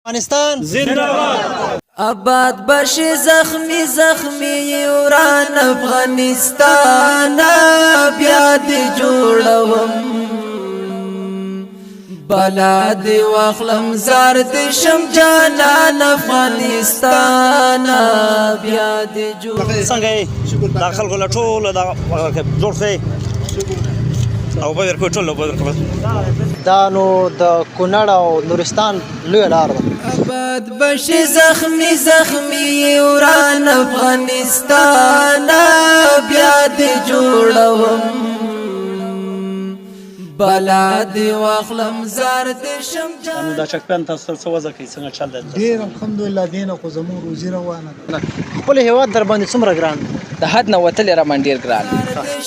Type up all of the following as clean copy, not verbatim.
افغانستان زنده‌باد. آباد باشی زخمی زخمی وران افغانستان بیا دی جوړوم بلا دی واخلم زار دی شم جانان افغانستان بیا دی جوړ څنګه دا خلکو له ټوله دا جوړ کړئ او به ورکو ټول به ورکو دا نو د کونړ او نورستان لوی لار ده. آباد باشی زخمی زخمی وران افغانستان بیا دی جوړوم بلا دی واخلم زار دی شم جان دا چکپیان تاسو څه وځه کوي څنګه چل دی ډیر الحمدلله دینه خو زموږ روزي روانه ده. خپل هیواد در باندې څومره ګران دی؟ د حد نه وتل را من ډیر ګران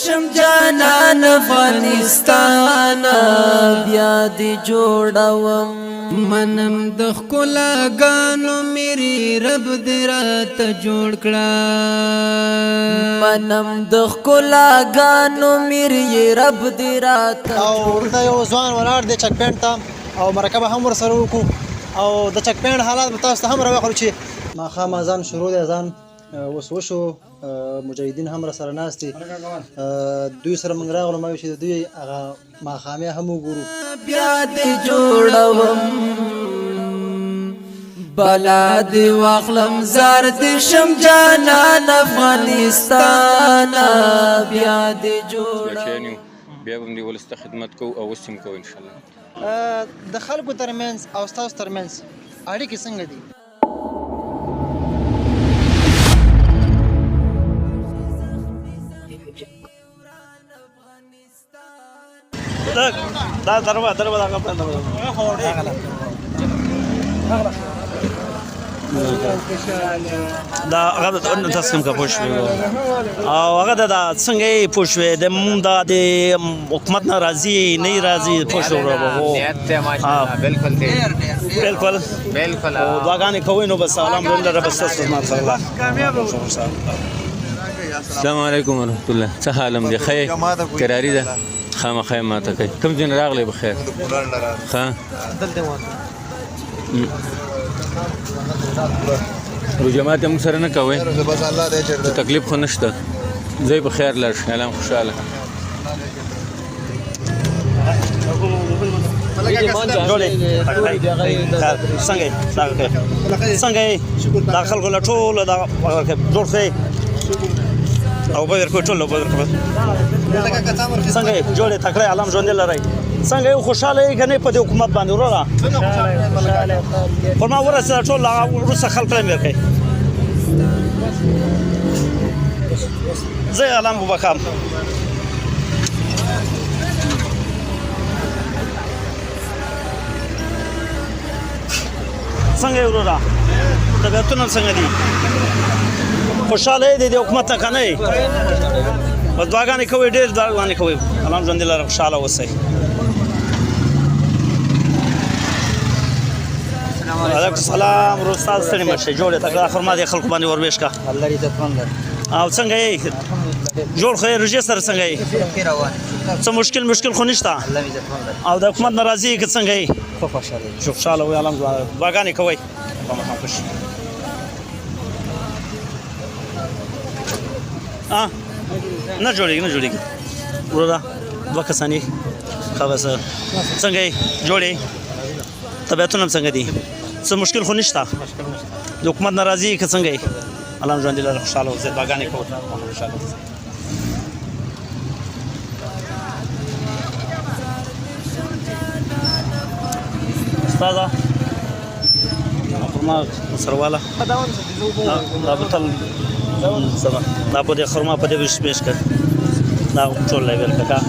شم جانان افغانستان بیا دی جوړوم منم د خلا غانو میری رب دې راته جوړ کړه منم د خلا غانو میری رب دې راته او ورته یو ځوان ولاړ دی چک پینټ ته او مرکبه هم ورسره وکړو او د چک پینټ حالات به تاسو ته هم راوخلو چې ماښام اذان شروع دی اذان اوس وشو مجاهدین هم راسره ناست دي دوی سره موږ راغلو ما ویل چې د دوی هغه ماښامي هم وګورو بیا دې جوړوم بلا دې واخلم زار دې شم جانان افغانستان بیا دې جوړوم بیا به هم دې ولس ته خدمت کوو او اوس هم کوو انشاءالله. د خلکو ترمنځ او ستاسو ترمنځ اړیکې څنګه دي؟ دا دروا دا غپن دا هغه تاسو کوم کا پوښتنه او هغه دا څنګه پوښوي د مونږ د حکومت ناراضي نه راضي پوښورو بالکل او دعاګانې کوي نو بس الحمدلله رب استغفر الله. السلام علیکم ورحمت الله. څه حال هم دی؟ ښه کراري ده خامخا ماته کوي. کوم ځای نه راغلی بخیر ښه روجمات یې موږ سره نه کوئ تکلیف خو نشته ځای په خیر لاړ شي الله خوشحاله څنګه دا خلکو له ټوله دا جوړ کړئ او به ورکو ټول به ورکو څنګه جوړې تکړه عالم ژوند لري څنګه یو خوشاله یې کنه په دې حکومت باندې وروره فرما ورسره ټول ورسره خلک لمر کوي زي عالم وبکام څنګه وروره طبيعتونه څنګه دي خوشاله دي د حکومت نه کنه بس دعاګانې کوي ډېر دعاګانې کوي الحمدلله خوشاله اوسئ. وعلیکم السلام ورو استاد ستړي مشه جوړه تکړه فرما دي خلکو باندې وربېش کا الله دې عزتمن او څنګه یې جوړ خیر رجستر څنګه یې څه مشکل خو نشته او د حکومت ناراضي کې څنګه یې خو خوشاله خوشاله وي الحمدلله دعاګانې کوي خوش نه جوړیږي ورته دوه کسانی خلاص څنګه یې جوړې طبيعتونه څنګه دي څه مشکل خو نشته د حکومت ناراضي که څنګه یې الحمدلله خوشاله اوسئ دعاګانې کوو خوشاله اوسئ. استاده خرما سرواله دا بوتل دا په دې خرما په دې وش پیش کړ دا ټول لیول ککا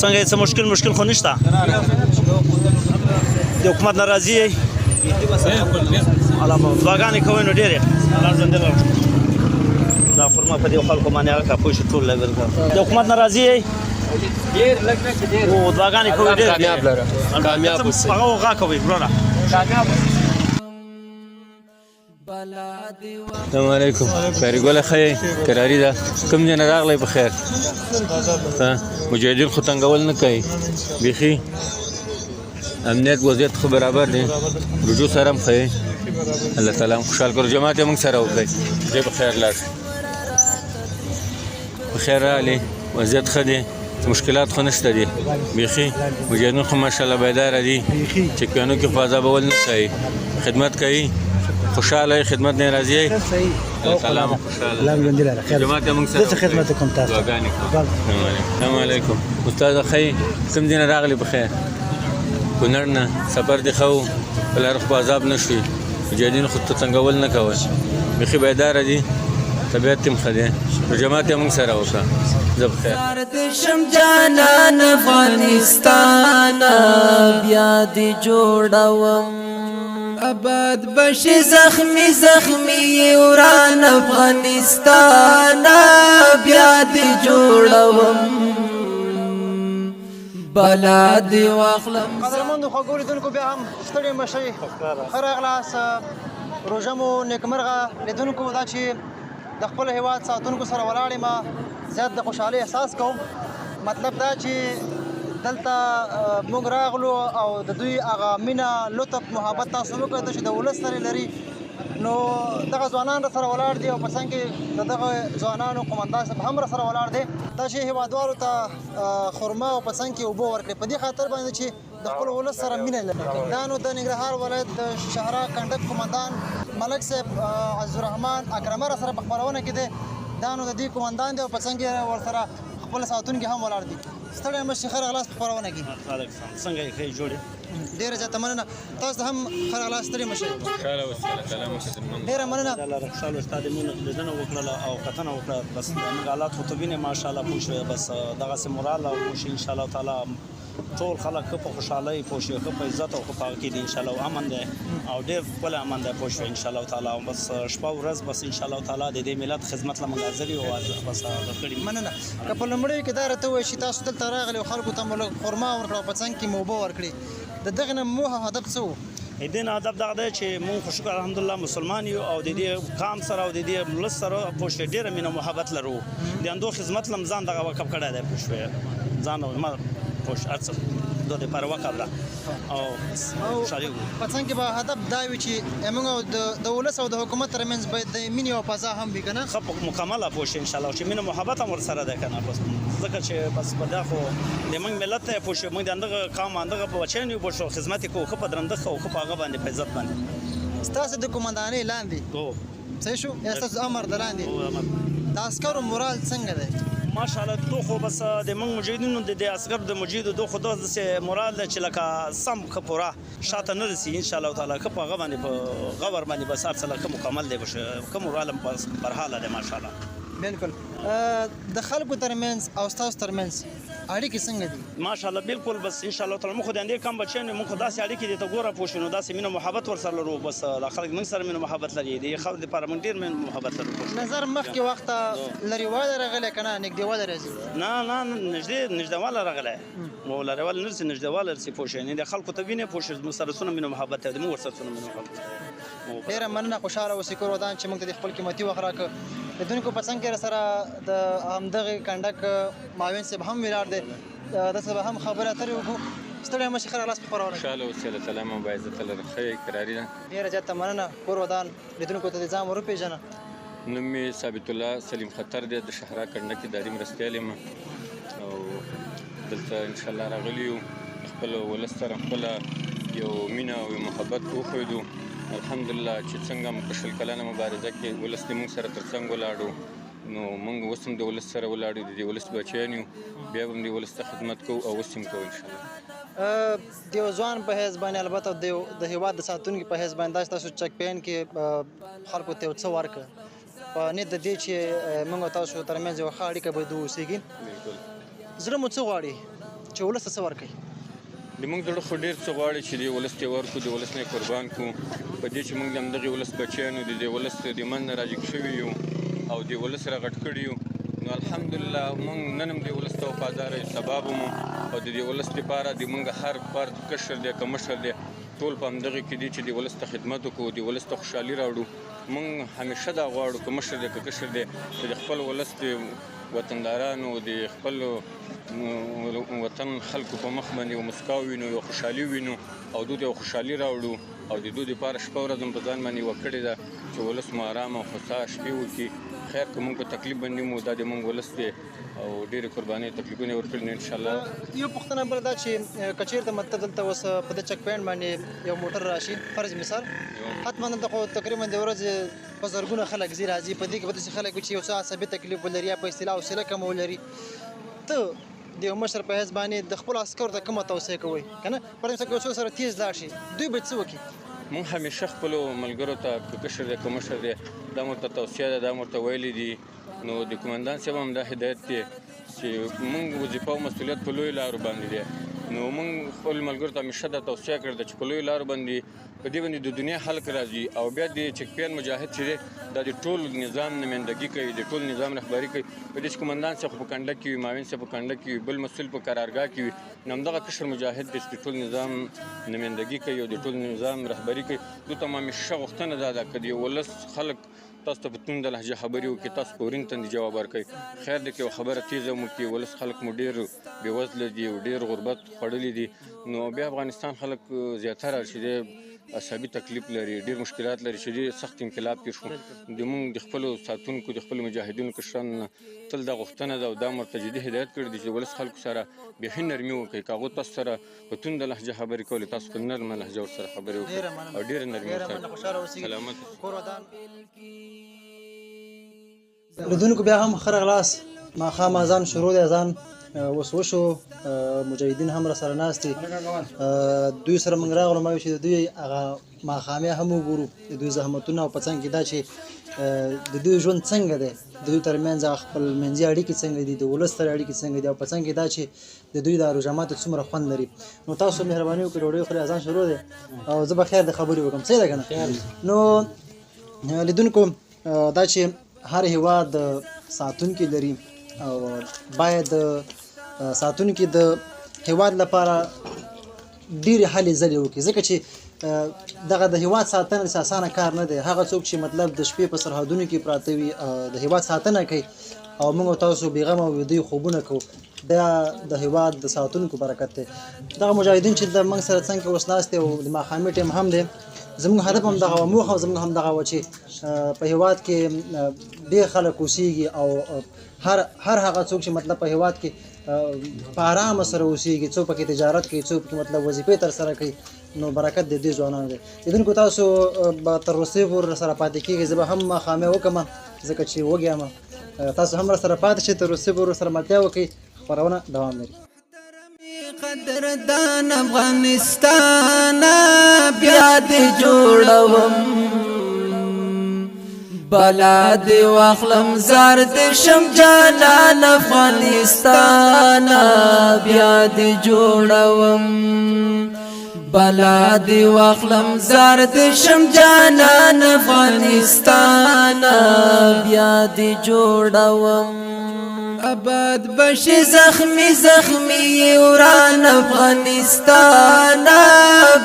څنګه څه مشکل خو نشته د حکومت ناراضي علامه دعاګانې کوي نو ډېرې الحمدلله دا خرما په دې خلکو باندې هغه پوښ ټول لیول کړ د حکومت ناراضي ډېر لږ نه ډېر او دعاګانې کوي ډېر کامیاب اوسئ هغه وغا کوي وروره کامیاب. السلام علیکم کاریګوله ښه کراري ده کوم ځای نه راغلی بخیر مجاهدین خو تنګول نه کوي بیخي امنیت وضعیت خو برابر دی رجوع سره هم ښه الله تعالی خوشحال کړو جماعت یې موږ سره وکړئ دی په خیر لاړ په خیر راغلې وضعیت ښه دی مشکلات خو نشته دي بیخي مجاهدین خو ماشاءالله بیداره دي چکیانو کې خو عذابول نه کوي خدمت کوي خوشحاله خدمت نه راځي سلام خوشحاله جماعت موږ سره خدمت کوم تاسو دعاګانې کوم السلام علیکم استاد خی کوم دین راغلی په خیر کونړ نه سفر دی خو بلار خو عذاب نشي مجاهدین خو څنګهول نه کوي بیخي بیداره دي طبیعت تم خدای جماعت موږ سره وکړه زب خیر شم جانان افغانستان بیا دی جوړوم آباد بشي زخمی زخمی وران افغانستان بیا دی جوړوم بلا دی واخلم قدرمندو خوږو لیدونکو بیا هم ستړي مه شئ ښه راغلاست روژه مو نیکمرغه لیدونکو دا چې د خپل هیواد ساتونکو سره ولاړ یم زیات د خوشحالۍ احساس کوم مطلب دا چې دلته موږ راغلو او د دوی هغه مینه لطف محبت تاسو وکړو چې د ولس سره لري نو دغه ځوانان را سره ولاړ دي او په څنګ کې د دغه ځوانانو قومندان صاحب هم را سره ولاړ دی دا چې هیوادوالو ته خرما او په څنګ کې اوبه ورکړي په دې خاطر باندې چې د خپل ولس سره مینه لري دا نو د ننګرهار ولایت د شهرا کنډک قومندان ملک صاحب عزالرحمن اکرمه را سره په خپرونه کې دی دا نو د دې قومندان دی او په څنګ کې ورسره خپل ساتونکي هم ولاړ دي ستړی مه شئ ښه راغلاست په خپرونه کې څنګه یې ښې جوړې ډېره زیاته مننه تاسو هم ښه راغلاست ستړي مه شئ ډېره مننه خوشحاله ستا د مونږ لیدنه وکړله او کتنه وکړه بس موږ حالات خو ته وینې ماشاءالله پوه شوې بس دغسې مورال او پوه شي انشاءالله تعالی ټول خلک ښه په خوشحالۍ پوه شي ښه په عزت او ښه په هغه کې دي انشاءالله امن دی او ډېر ښکلی امن دی پوه شوې انشاءالله تعالی بس شپه ورځ بس انشاءالله تعالی د دې ملت خدمت له موږ حاضر یو بس هغه کړي مننه که په لومړیو کې دا راته ووایي چې تاسو دلته راغلي او خلکو ته مو لږ خرما ورکړه او په څنګ کې مو اوبه ورکړي د دغې نه موخه هدف څه و دې نه هدف دغه دی چې مونږ خو شکر الحمدلله مسلمان یو او د دې قام سره او د دې ولس سره پوه شوې ډېره مینه محبت لرو د همدو خدمت له ځان دغه وقف کړی دی پوه شوې ځان ما پوه هر څه د دې لپاره وقف ده او خوشحالي په څنګ کې به هدف دا وي چې موږ د ولس او د حکومت ترمنځ باید د مینې او فضا هم وي که نه ښه مکمله پوه شي انشاءالله چې مینه محبت هم ورسره دی که نه بس ځکه چې بس په دا خو د موږ ملت ته پوه شو موږ د همدغه قام همدغه په بچیان یو پوه شو خدمت یې کوو ښه په درندښت او ښه په هغه باندې په عزت باندې ستاسو د قومندانۍ لاندې صحیح شو یا ستاسو امر د لاندې د عسکرو مورال څنګه دی ماشاءالله دو خو بس د موږ مجاهدینو د عسکر د مجاهدو دو خو داسې مورال دی چې لکه سم ښه پوره شاته نه رسي انشاءالله تعالی ښه په هغه باندې په غور باندې بس هر څه ښه مکمل دی ښه مورال هم برحاله دی ماشاءالله بالکل د خلکو ترمنځ او ستاسو ترمنځ اړیکې څنګه دي ماشاءالله بالکل بس انشاءالله تعالی موږ خو د همدې کم بچیان یو موږ خو داسې اړیکې دي ته ګوره پوه شو نو داسې مینه محبت ورسره لرو بس دا خلک موږ سره مینه محبت لري د خلکو دپاره موږ ډېر مینه محبت لرو نظر مخکې وخته لرېوالی راغلی که نه نږدېوالی راځي نه نږدېواله راغلی نو لرېوالی نه رسي نږدېواله رسي پوه شوې د خلکو ته وینې پوه شوې موږ سره څونه مینه محبت دی موږ ورسره څونه مینه محبت ډېره مننه خوشحاله اوسئ کور ودان چې موږ ته د خپل قیمتي وخت راکړه لیدونکو په څنګ کې راسره د همدغې کنډک معاون صاحب هم ولاړ دی داسې به هم خبرې اترې وکړو ستړی مه شئ ښه راغلاست په خپرونه خوشحاله اوسئ الله تعالی مو باعزته لره ښه کراري ده ډېره زیاته مننه کور ودان لیدونکو ته د ځان ور وپېژنه نوم مې ثابت الله سلیم خطر دی د شهرا کنډکي داري مرستیال یم او دلته انشاءالله راغلي یو خپل ولس سره خپله یو مینه او یو محبت وښودو الحمدلله چې څنګه په شل کلنه مبارزه کې ولس د موږ سره تر څنګ ولاړو نو موږ اوس هم د ولس سره ولاړو د دې ولس بچیان یو بیا به هم د ولس ته خدمت کوو او اوس هم کوو انشاءالله د یو ځوان په حیث باندې البته د هیواد د ساتونکي په حیث باندې دا ستاسو چک پین کې خلکو ته یو څه ورکړه په نیت د دې چې موږ او تاسو ترمنځ یوه ښه اړیکه باید واوسېږي زړه مو څه غواړي چې ولس ته څه ورکوي د موږ زړه خو ډېر څه غواړي چې د ولس ته ورکړو د ولس نه یې قربان کړو په دې چې موږ د همدغې ولس بچیان یو د دې ولس د من نه راجګ شوي یو او د ولس راغټ کړي یو نو الحمدلله موږ نن هم د ولس ته وفاداره یو سبا به مو او د دې ولس لپاره د موږ هر فرد کشر دی که مشر دی ټول په همدغه کې دي چې د ولس ته خدمت وکړو د ولس ته خوشحالي راوړو موږ همیشه دا غواړو که مشر دی که کشر دی چې د خپل ولس د وطندارانو د خپل وطن خلکو په مخ باندې یو مسکا ووینو یو خوشحالي ووینو او دوی ته یو خوشحالي راوړو او د دوی دپاره شپه ورځ هم په ځان باندې یوه کړې ده چې ولس مو ارامه او خوسا شپې وکړي خیر که موږ په تکلیف باندې مو دا د موږ ولس دی او ډېرې قربانۍ تکلیفونه یې ورکړي نو انشاءالله یو پوښتنه بله دا چې که چېرته مطلب دلته اوس په دې چک پوینټ باندې یو موټر راشي فرض مثال حتما دلته خو تقریبا د ورځې په زرګونه خلک ځي راځي په دې کې به داسې خلک وي چې یو څه عصبي تکلیف ولري یا په اصطلاح حوصله کمه ولري ته د یو مشر په حیث باندې د خپلو عسکرو ته کومه توصیه کوئ که نه فرض مثال که یو څوک سره تیز لاړ شي دوی به څه وکړي موږ همیشه خپلو ملګرو ته که کشر دی که مشر دی دا موږ ته توصیه ده دا موږ ته ویلي دي نو د قمندان صاحب هم دا هدایت دی چې موږ وظیفه او مسؤلیت په لویو لارو باندې دی نو موږ خپل ملګرو ته همیشه دا توصیه کړې ده چې په لویو لارو باندې په دې باندې د دنیا خلک راځي او بیا د چکپیان مجاهد چې دی دا د ټول نظام نمایندګي کوي د ټول نظام رهبري کوي په دې چې قمندان صاحب په کنډه کې وي معاون صاحب په کنډه کې وي بل مسؤل په قرارګاه کې وي نو همدغه کشر مجاهد دی چې د ټول نظام نمایندګي کوي او د ټول نظام رهبري کوي دوی ته همیشه غوښتنه دا ده که د ولس خلک تاسو ته په تونده لهجه خبرې وکړي تاسو په ورین تندي جواب ورکوئ خیر دی که یو خبره تیزه مو کړي ولس خلک مو ډېر بېوزله دي او ډېر غربت خوړلي دي نو بیا افغانستان خلک زیاتره چې دی عصبي تکلیف لري ډېر مشکلات لري چې ډېر سخت انقلاب تېر شو زموږ د خپلو ساتونکو د خپلو مجاهدینو کشرانو نه تل دا غوښتنه ده او دا ورته جدي هدایت کړی دی چې د ولس خلکو سره بیخي نرمي وکړئ که هغوی تاسو سره په تونده لهجه خبرې کولې تاسو په نرمه لهجه ورسره خبرې وکړئ او ډېره نرمي ورسره سلامت لیدونکو بیا هم ښه راغلاست ماښام اذان شروع دی اذان اوس وشو مجاهدین هم را سره ناست دي دوی سره موږ راغلو ما ویل چې د دوی هغه ماښامیا هم وګورو د دوی زحمتونه او په څنګ کې دا چې د دوی ژوند څنګه دی د دوی ترمنځ خپل منځي اړیکې څنګه دي د ولس سره اړیکې څنګه دي او په څنګ کې دا چې د دوی د روژه ماتو څومره خوند لري نو تاسو مهرباني وکړئ ډوډۍ وخورئ اذان شروع دی او زه به خیر د خبرې وکړم صحیح ده که نه نو لیدونکو دا چې هر هیواد ساتونکي لري او باید ساتونکي د هیواد لپاره ډېرې هلې ځلې وکړي ځکه چې دغه د هیواد ساتنه اسانه کار نه دی هغه څوک چې مطلب د شپې په سرحدونو کې پراته وي د هیواد ساتنه کوي او موږ تاسو بېغمه او ویده خوبونه کوو دا د هیواد د ساتونکو برکت دی دغه مجاهدین چې د موږ سره څنګ کې اوس ناست دی او د ماښامي ټایم هم دی زموږ هدف هم دغه وه موخه زموږ هم دغه وه چې په هیواد کې ډېر خلک اوسېږي او هر هغه څوک چې مطلب په هیواد کې په ارامه سره اوسېږي څوک پکې تجارت کوي څوک پکې مطلب وظیفې ترسره کوي نو برکت د دې ځوانانو دی لیدونکو تاسو به تر وروستۍ پورې سره پاتې کېږئ زه به هم ماښامۍ وکړم ځکه چې وږی یم تاسو هم را سره پاتې شئ تر وروستۍ پورې سره ملتیا وکړئ خپرونه دوام لري قدردان افغانستان بیا دې جوړوم بلا دې واخلم زار دې شم جانان افغانستان بیا دې جوړوم بلا دې واخلم زار دې شم جانان افغانستان بیا دې جوړوم آباد بشي زخمی زخمی وران افغانستان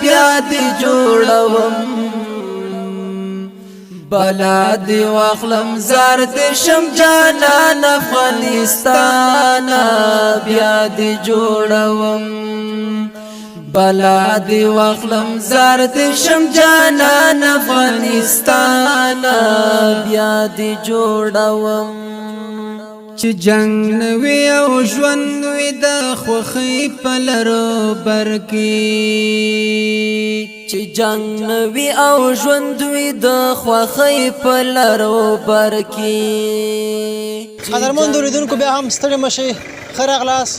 بیا دې جوړوم بلا دې واخلم زار دې شم جانان افغانستان بیا دې جوړوم بلا دې واخلم زار دې شم جانان افغانستان بیا دې جوړوم چې جنگ نوی او ژوند وي د خوښۍ په لرو برکې چې جنگ نوی او ژوند وي د خوښۍ په لرو برکې قدرمنو لیدونکو بیا هم ستړي مه شئ ښه راغلاست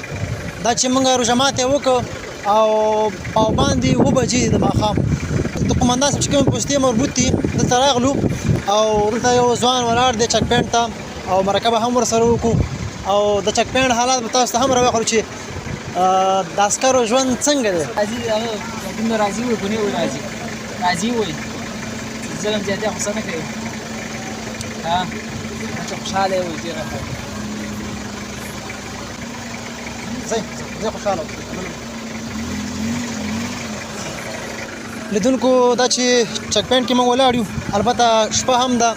دا چې موږ روژه ماتې وکړو او پابندې 7 بجې د ماښام د قمندان صاحب چې کوم پوستې مربوط دي دلته راغلو او دلته یو ځوان ولاړ دی چک پوینټ ته او مرکه به هم ورسره وکړو او د چک پوینټ حالات به تاسو ته هم راوښیو چې د عسکرو ژوند څنګه دی دومره راضي وي بونې وي راضي وي ظلم زیاتې غوسه نه کوي چې خوشحاله وي ډېره زه خوشحاله لیدونکو دا چې چک پوینټ کې موږ ولاړ یو البته شپه هم ده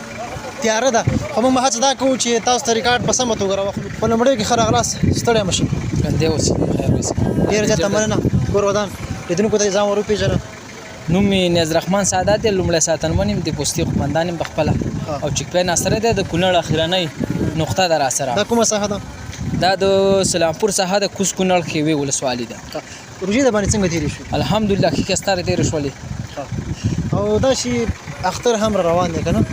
تیاره ده خو موږ هڅه دا کوو چې تاسو ته ریکارډ په سمه توګه راوخلو په لومړیو کې ښه راغلاست ستړی مه شئ ګندې اوسي خیر اوسي ډېره زیاته مننه ګور ودان لیدونکو ته یې ځان ور وپېژنه نوم مې نیاز رحمان سعادت دی لومړی ساتنمن یم د پوستې قومندان یم پخپله او چک پوینټ سره دی د کونړ اخرنۍ نقطه ده راسره دا کومه ساحه ده دا د سلامپور ساحه د کوز کونړ خیوې ولسوالي ده روژې د باندې څنګه تېرې شوې الحمدلله ښې ستاره تېرې شولې او دا شي اختر هم را روان دی که نه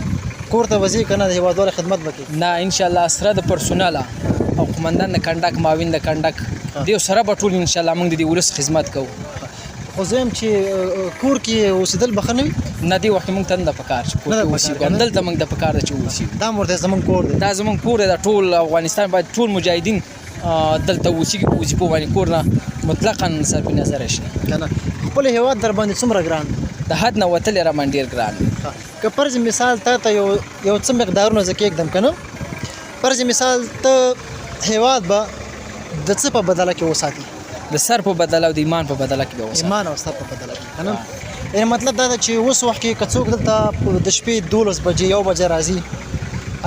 کور ته به ځې که نه د هېوادوالو خدمت به کوې نه انشاءالله سره د پرسونله او قومندان د کنډک معاون د کنډک دیو سره به ټول انشاءالله موږ د دې ولس خدمت کوو خو زه یم چې کور کې اوسېدل به ښه نه وي نه دې وخت کې موږ ته نه ده پکار چې کور کې اوسېږو همدلته موږ ته پکار ده چې اوسېږو دا ورته زموږ کور دی دا زموږ کور دی دا ټول افغانستان باید ټول مجاهدین دلته اوسېږي په وظیفو باندې کور نه مطلقا صرف نظر شي که نه خپل هېواد در باندې څومره ګران دی د حد نه وتلی را باندې ډېر ګران که فرض مثال تا ته یو څه مقدارونه زه کېږدم که نه فرض مثال ته هېواد به د څه په بدله کې وساتي د سر په بدله او د ایمان په بدله کې به وساتي ایمان او سر په بدله کې که نه یعنې مطلب دا ده چې اوس وخت کې که څوک دلته د شپې 12 بجې 1 بجه راځي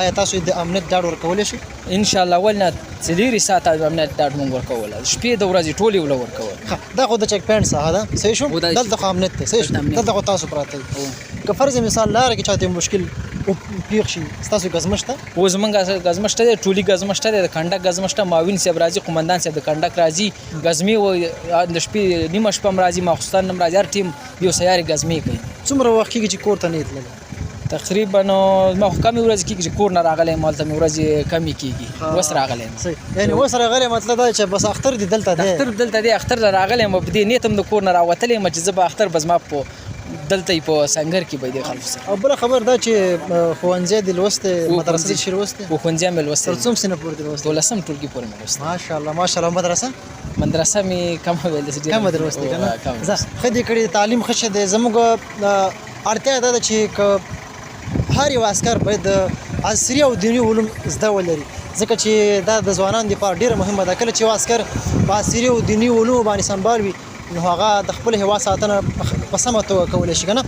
آیا تاسو د امنیت ډاډ ورکولی شئ انشاءالله ول نه څلېرې ساعته امنیت ډاډ موږ ورکوله د شپې د ورځې ټولې وله ورکول دا خو د چک پوینټ ساحه ده صحیح شو دلته خو امنیت دی صحیح شو دلته خو تاسو پراته یئ که فرض مثال لاره کې چاته مشکل پیښ شي ستاسو ګزمه شته اوس زموږ ګزمه شته دی ټولي ګزمه شته دی د کنډک ګزمه شته معاون صاحب راځي قومندان صاحب د کنډک راځي ګزمې و د شپې نیمه شپه هم راځي ماخوستن هم راځي هر ټیم یو سیارې ګزمې کوي څومره وخت کېږي چې کور ته نه تللی تقریبا ما خو کمې ورځې کېږي چې کور نه راغلی یم هلته مې ورځې کمې کېږي اوس راغلی یم یعنې اوس راغلی مطلب دا چې بس اختر دې دلته دی اختر دلته دی اختر له راغلی یم په دې نیت هم د کور نه راوتلی یم چې زه به اختر به زما په دلته په سنګر کې به دې خلکو سره او بله خبر دا چې ښوونځی دې لوستی مدرسه دې چې لوستی خو ښوونځی مې لوستی تر څوم سنه پورې دې لوستی 12 ټولګي پورې مې لوستی ماشاءالله ماشاءالله مدرسه مې کمه ویل کمه دې لوستی که نه ښه دې کړي تعلیم ښه شه دی زموږ اړتیا دا ده چې که هر یو عسکر باید د عصري او دیني علوم زده ولري ځکه چې دا د ځوانانو لپاره ډېره مهمه ده کله چې یو عسکر په عصري او دیني علومو باندې سمبال وي نو هغه د خپل هېواد ساتنه په سمه توګه کولی شي که نه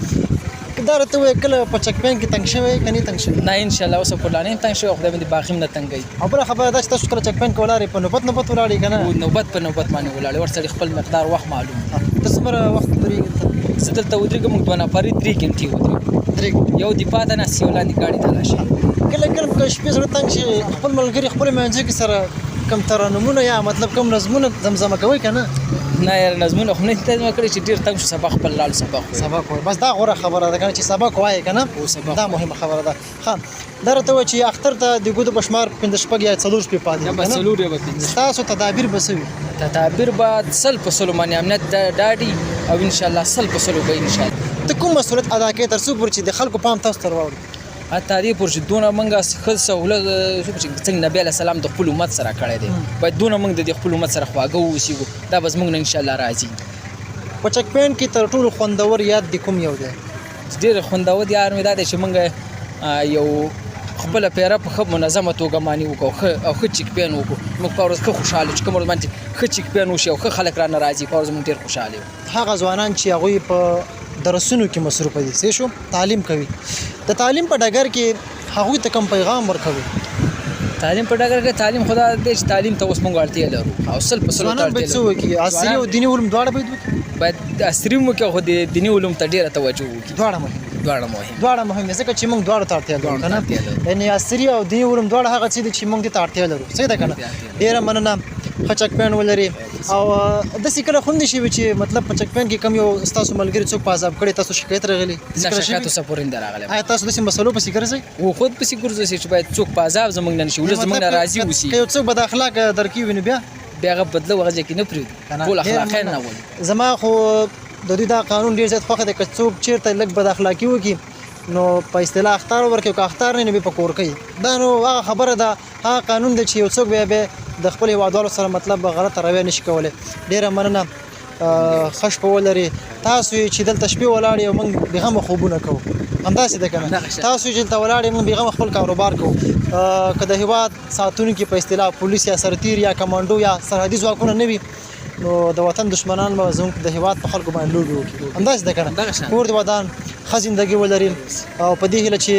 دا راته ووایه کله په چک پوینټ کې تنګ شوی که نه تنګ شوی نه انشاءالله اوس په لا نه یم تنګ شوی خدای مې دې باقي هم نه تنګوي او بله خبره دا چې تاسو کله چک پوینټ کې ولاړې په نوبت ولاړې که نه نوبت په نوبت باندې ولاړې ورسره خپل مقدار وخت معلوم ته څومره وخت درېږې زه دلته ودرېږم موږ 2 نفرې 3 ګنټې ودرېږو یو د پاته ناست یو لاندې ګاډي ته راشي کله کله که شپې زړه تنګ شي خپل ملګري خپلو منځو کې سره کم ترنمونه یا مطلب کم نظمونه زمزمه کوئ که نه نه یاره نظمونه خو نه دي ترجمه کړي چې ډېر تنګ شو سبق خپل لاړو سبق وایي بس دا غوره خبره ده که نه چې سبق وایې که نه دا مهمه خبره ده ښه دا راته وایه چې اختر ته د ګودو په شمار 5 شپږ یا 4 شپې پاتې یا به 4 یا به 5 ستاسو تدابیر به څه وي تدابیر به 100% باندې امنیت ډاډي او انشاءالله 100% به انشاءالله ته کوم مسؤلیت ادا کوې تر څو پورې چې د خلکو پام تاسو ته راوړي حتی دې پورې چې دونه موږ ښه سهولت چې څنګه نبي علیه السلام د خپل امت سره کړی دی باید دونه موږ د خپل امت سره خواږه واوسېږو دا به زموږ نه انشاءالله راځي په چک پوینټ کې تر ټولو خوندور یاد د کوم یو دی ډېر خوندور یاد مې دا دی چې موږ یو خپله پیره په ښه منظمه توګه باندې وکړو او ښه چک پین وکړو موږ په ورځ ښه خوشحاله چې کوم ورځ باندې ښه چک پین وشي او ښه خلک رانه راځي په ورځ موږ ډېر خوشحاله یو هغه ځوانان چې هغوی په درسونو کې مصروفه دي صحیح شو تعلیم کوي د تعلیم په ډګر کې هغوی ته کوم پیغام ورکوي تعلیم په ډګر کې تعلیم خدا دې چې تعلیم ته اوس موږ اړتیا لرو او 100% ځوانان باید څه وکړي عصري او دیني علوم دواړه باید وکړي باید عصري هم وکړي او د دیني علوم ته ډېره توجه وکړي دواړه مهم دي ځکه چې موږ دواړو ته اړتیا لرو که نه یعنې عصري او دیني علوم دواړه هغه څه دي چې موږ دې ته اړتیا لرو صحیح ده که نه ډېره مننه ښه چک پوینټ ولري او داسې کله خوندې شوي چې مطلب په چک پوینټ کې کم یو ستاسو ملګري څوک په عذاب کړی تاسو شکایت راغلی شکایت اوسه پورې نه راغلی آیا تاسو داسې مسلو پسې ګرځئ و خود پسې ګرځئ چې باید څوک په عذاب زموږ نه نشي ولس زموږ نه راضي اوسي که یو څوک بد اخلاقه درکې وي نو بیا هغه بدله هغه ځای کې نه پرېږدي ټول اخلاقیان نه ولي زما خو د دوی دا قانون ډېر زیات خوښه دی که څوک چېرته لږ بد اخلاقي وکړي نو په اصطلاح اخطار ورکړي که اخطار نه وي په کور کوي دا نو هغه خبره ده هغه قانون دی چې یو څوک بیا د خپل هېوادوالو سره مطلب غلطه رویه نشي کولی ډېره مننه ښه شپه ولري تاسو چې دلته شپې ولاړ یو موږ بېغمه خوبونه کوو همداسې ده که نه تاسو چې دلته ولاړ موږ بېغمه خپل کاروبار کوو که د هېواد ساتونکي په اصطلاح پولیس یا سرتیر یا کمانډو یا سرحدي ځواکونه نه وي نو د وطن دشمنان به زموږ د هېواد په خلکو باندې لوبې وکړي همداسې ده که دغه نه شان. کور د ودان ښه زندګي ولري او په دې هیله چې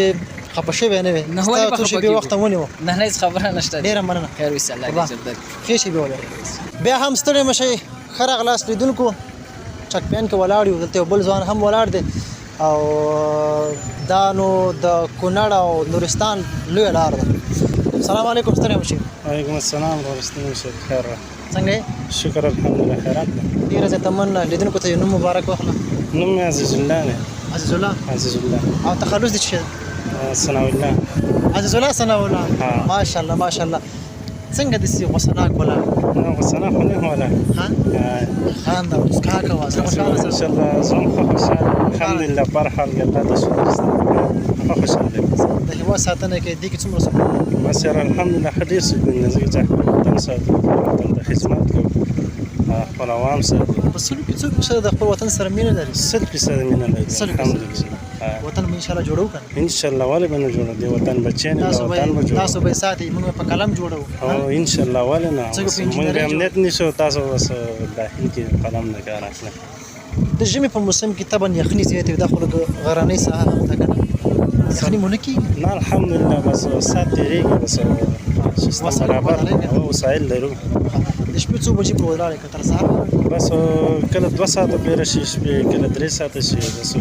خفه شوی نه وي نه ولې به ستا څو خفه شېبې کېږو؟ وخت ونیوه نه نه هېڅ خبره نشته ډېره مننه خیر وسې الله دې الله. اجر درکړي. ښې شېبې ولري بیا هم ستړی مه شئ ښه راغلاست لیدونکو چک پین کې ولاړ یو دلته یو بل ځوان هم ولاړ دی او دا نو د کونړ او نورستان لویه لار ده سلام علیکم ستړی مه شئ وعلیکم السلام ورحمة الله خیر څنګه یې شکر الحمدلله خیرات ده ډېره زیاته مننه لیدونکو ته یو نوم مبارک واخله نوم مې عزیز الله دی عزیز الله عزیز الله او تخلص دې څه شی ده ثناء الله عزیز الله ثناء الله ها. ماشاءالله ماشاءالله څنګه دې غوسناک ولاړ نه غوسنه خو نه ولا ها خانده مسکا کوه زه خوشحاله ان شاء الله زوم خو خوشحال الحمدلله پر حال الله ته شکر خو خوشحال دی د هېواد ساتنه کې دې کې څومره سکون بس یاره الحمدلله ښه ډېر سکون دی ځکه چې خپل وطن ساتو وطن ته خدمت کوو خپل عوام ساتو په سلو کې څوک چې د خپل وطن سره مینه لري 100% مینه لري 100% الحمدلله وطن به انشاءالله جوړو کنه ان شاء الله ولې به نه جوړو دی وطن بچی نه تاسو وطن به به جوړو تاسو به ساتي موږ په قلم جوړو او ان شاء الله ولې نه څنګه په موږ انجینرۍ امنیت نشو تاسو بس داخل کې قلم نه کار اخلي د ژمي په موسم کې طبعا یخني زیاتې وي دا خو د غرنۍ ساحه هم ده کنه یخني مو نه کېږي نه الحمدلله بس سات تیریږي بس سیستم برابر او وسایل لرو د شپې څو بجې پورې ولاړې که تر سهار بس کله 2 ساعته پېره شي شپې کله 3 ساعته شي بس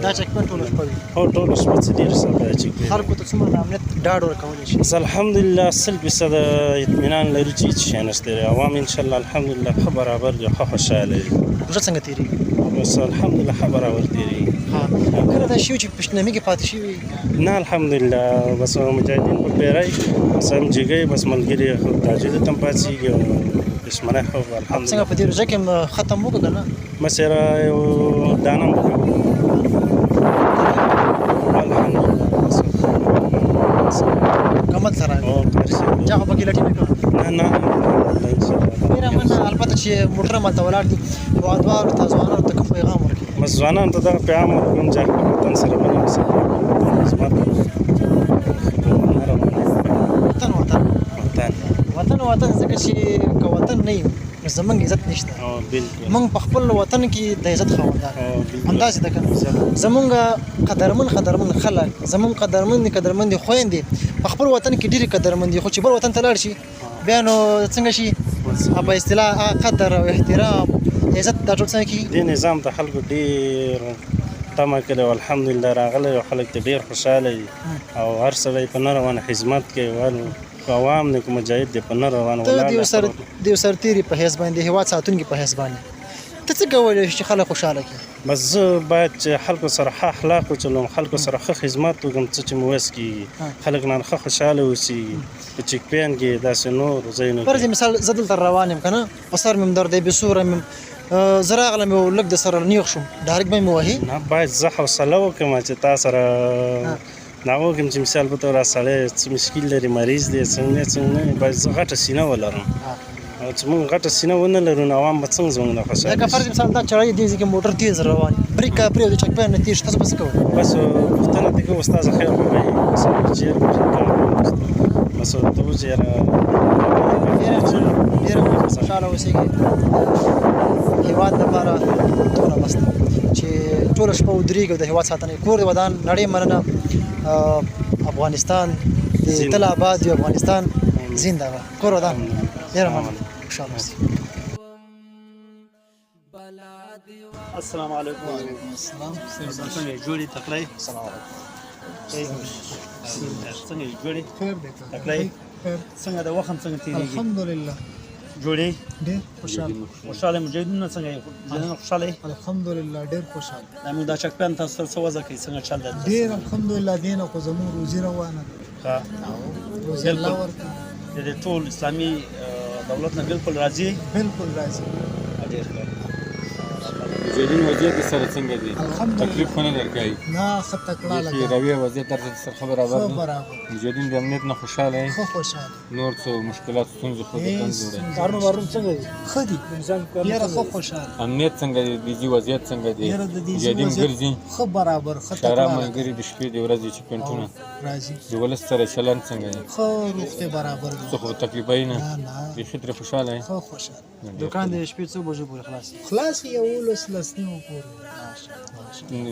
دا چک پوینټ ټوله شپه وي هو ټوله شپه څه ډېر ساعته چې خلکو ته څومره د امنیت ډاډ ورکولی شي بس الحمدلله 100% اطمینان لرو چې هېڅ شی نشته دی عوام ان شاء الله الحمدلله ښه برابر دي ښه خوشحاله دي روژه څنګه تېرېږي بس الحمدلله ښه برابر تېرېږي کله دا شي چې پښتنامي کې پاتې شوي نه الحمدلله بس مجاهدین په پیرای بس هم جګی بس ملګري خو تاجر تم پاتېږي او دشمنه خو څنګه الحمدلله په دې روژه کې ختم وکړه که نه بس یاره یو دانم وکړو الحمدلله کمت سره او قرشي چا خو پکې لټي نه کړه نه ان شاء الله ډېره مننه البته چې موټر همالته ولاړ دي هېوادوالو ته ځوانانو ته کوم پیغام ورکړي بس ځوانانو ته دغه پیغام ورکوم چې خپل وطن سره مینه وساتي خدمت وطن وطن وطن وطن وطن ځکه چې که وطن نه وي نو زموږ عزت نشته او بالکل موږ په خپل وطن کې د عزت خاوندان او بالکل همداسې ده که نه زموږ قدرمن خلک زموږ قدرمندې خویندې په خپل وطن کې ډېرې قدرمندې خو چې بل وطن ته لاړ شي بیا نو څنګه شي په اصطلاح قدر او احترام عزت دا ټول څنګه کېږي دې نظام ته خلکو ډېر تمه کړې او الحمدلله راغلی او خلک ته ډېر خوشحاله دي او هر سړی په نه روانه خدمت کوي عوام نه که مجاهد دی په نه روانه ته د یو سرتېري په حیث باندې هېواد ساتونکي په حیث باندې ته څه کولی شي چې خلک خوشحاله کړي بس زه باید چې خلکو سره ښه اخلاق وچلوم خلکو سره ښه خدمت وکړم څه چې مې وس کېږي خلک نه ښه خوشحاله اوسېږي په چیک پین کې داسې نور ځایونو فرض مثال زه دلته روان یم که نه په سر مې هم درد دی بېسوره مې زه راغلم یو لږ د سره نیغ شوم ډایرکټ به مې وهي نه باید زه حوصله وکړم چې تا سره دا وکړم چې مثال په توګه سړی څه مشکل لري مریض دی څنګه نه باید زه غټه سینه ولرم او چې موږ غټه سینه ونه لرو نو عوام به څنګه زموږ نه خوشحاله لکه فرض مثال دا چړی دی چې موټر تیز روان بریک پرېږدي چک پین نه تېر شي تاسو به څه کوئ بس پوښتنه دې کوم استاد خیر خو وایي چیرې بس ته وځي یاره ډېره خوشحاله اوسېږي هېواد لپاره دونه بس ده چې ټوله شپه ودرېږي د هېواد ساتنه کور د ودان نړۍ مننه افغانستان د تل آباد وي افغانستان زنده باد کور ودان ډېره مننه خوشحاله اوسئ السلام علیکم وعلیکم السلام څنګه جوړې تکړه السلام علیکم څنګه جوړې خیر دی تکړه څنګه د وخت څنګه تیریږي الحمدلله جوړې ډېر خوشحال مجاهدینو څنګه خوشاله الحمدلله ډېر خوشحال موږ دا چک پین تاسو څه وځه کوي څنګه چل دی ډېر الحمدلله دینه خو زموږ روزي روانه ده ها روزي الله ورکړي د ټول اسلامي دولت نه بالکل راضي بالکل راځي ډېر ښه مجاهدین وضعیت یې سره څنګه دي الحمدلله. تکلیف خو نه درکوي نه ښه تکړه بیخي لګا رویه وضعیت درته سره ښه برابر ښه دي برابر مجاهدین د امنیت نه خوشحاله یې ښه خوشحاله نور څه مشکلات ستونزې خو د ځان جوړوي ښه دي ډېره ښه خوشحاله امنیت څنګه دی دیجی وضعیت څنګه دی ډېره د دې مجاهدین ګرځي ښه برابر ښه شارع تکړه ملګري د شپې د ورځې چې پینټونه راځي د ولس سره چلند څنګه دی ښه روغتیا برابر څه خو تکلیفوي نه نه نه بیخي ترې خوشحاله یې ښه خوشحاله دکان د شپې څو بجو پورې خلاص خلاص یې 11 پورې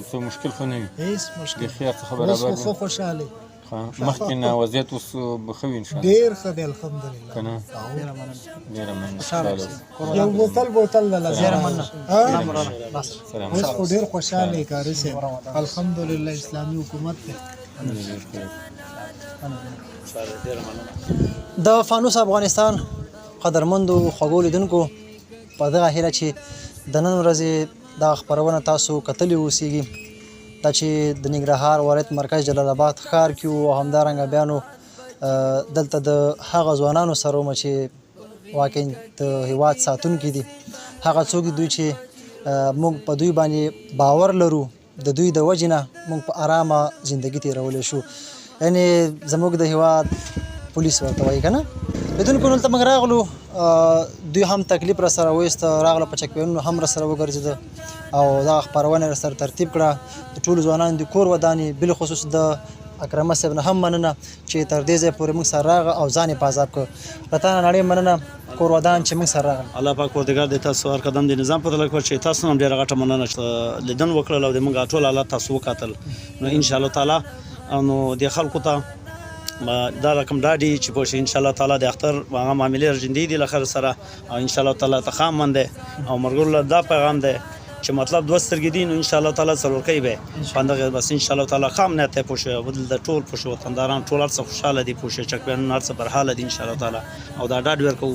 څه مشکل خو نه وي هیڅ مشکل بیخي هر څه ښه اوس برابر خو ښه دی خوشحاله ښه. مخکې نه وضعیت اوس به ښه وي انشاءالله ډېر ښه دی الحمدلله که نه ډېره ډېره مننه خوشحاله اوسئ. یو بوتل د ډېره مننه سلام اوس خو ډېر خوشحاله کاری سي الحمدلله اسلامي حکومت دی د فانوس افغانستان قدرمندو خوږو لیدونکو په دغه هیله چې د نن ورځې دا خپرونه تاسو کتلې اوسیږي دا چې د ننګرهار ولایت مرکز جلال آباد ښار کې او همدارنګه بیا نو دلته د هغه ځوانانو سره وم چې واقعا د هیواد ساتونکي دي هغه څوک دي دوی چې موږ په دوی باندې باور لرو د دوی د وجې نه موږ په ارامه زندگی تېرولی شو یعنې زموږ د هیواد پولیس ورته وایي که نه لیدونکو دلته موږ راغلو دوی هم تکلیف را سره وایسته راغله په چک پوینټونو هم را سره وګرځېده او دغه خپرونه یې را سره ترتیب کړه د ټولو ځوانانو د کور ودانې بالخصوص د اکرمه صاحب نه هم مننه چې تر دې ځایه پورې موږ سره راغه او ځان یې په عذاب کړ له تا نه نړۍ مننه کور ودان چې موږ سره راغله الله پاک پروردګار دې تاسو هر قدم د نظام په تلک چې تاسو هم ډېره غټه مننه چې لیدن وکړل او د موږ ټول حالات تاسو وکتل نو ان شاء الله تعالی نو د خلکو ته دا رقم ډاډي چې پوه شي ان شاء الله تعالی د اختر هغه معاملې ارجندې دي له خیر سره او ان شاء الله تعالی ته خام من دی او مرګور له دا پیغام دی چې مطلب دوه سترګې دي نو ان شاء الله تعالی څلور کوي به پاندغه بس ان شاء الله تعالی خام نه ته پوه شي بدل د ټول پوه شي وطنداران ټول هر څه خوشاله دي پوه شي چک په هر څه برحاله دي ان شاء الله تعالی او دا ډاډ ورکو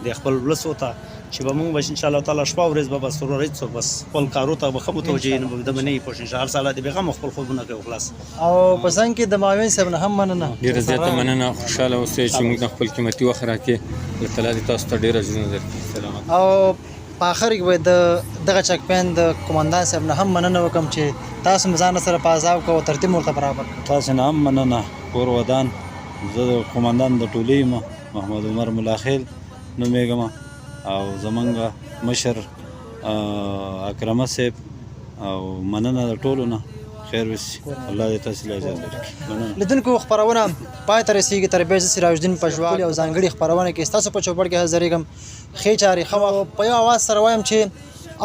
د خپل ولس وته چې به موږ به ان شاء الله تعالی شپه ورځ به بس ورورې څو بس خپل کارو ته به خمو توجه نه به د نه پوه شي هر سال دې به غو خپل خوبونه کوي خلاص او په څنګ کې د معاون صاحب نه هم مننه ډېره زیاته مننه خوشحاله اوسئ چې موږ خپل قیمتي وخت راکړې الله تعالی دې تاسو ته ډېر اجرونه درکړي سلامت او په آخر کې به دغه چک پین د قومندان صاحب نه هم مننه وکړم چې تاسو مې ځان سره په عذاب کو ترتیب ورته برابر تاسو نه هم مننه کور ودان زه د قومندان د ټولۍ یم محمد عمر ملاخیل نومېږم او زمونږ مشر اکرمه صاحب او مننه د ټولو نه خیر وشي الله دې تاسو له اجازه درکړي لیدونکو خپرونه پای ته رسیږي تر بیا زه سراج الدین پژوال او ځانګړي خپرونه کې ستاسو په چوپړ کې حاضرېږم ښې چارې ښه په یو اواز سره وایم چې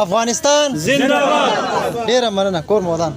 افغانستان زنده باد ډېره مننه کور مو ودان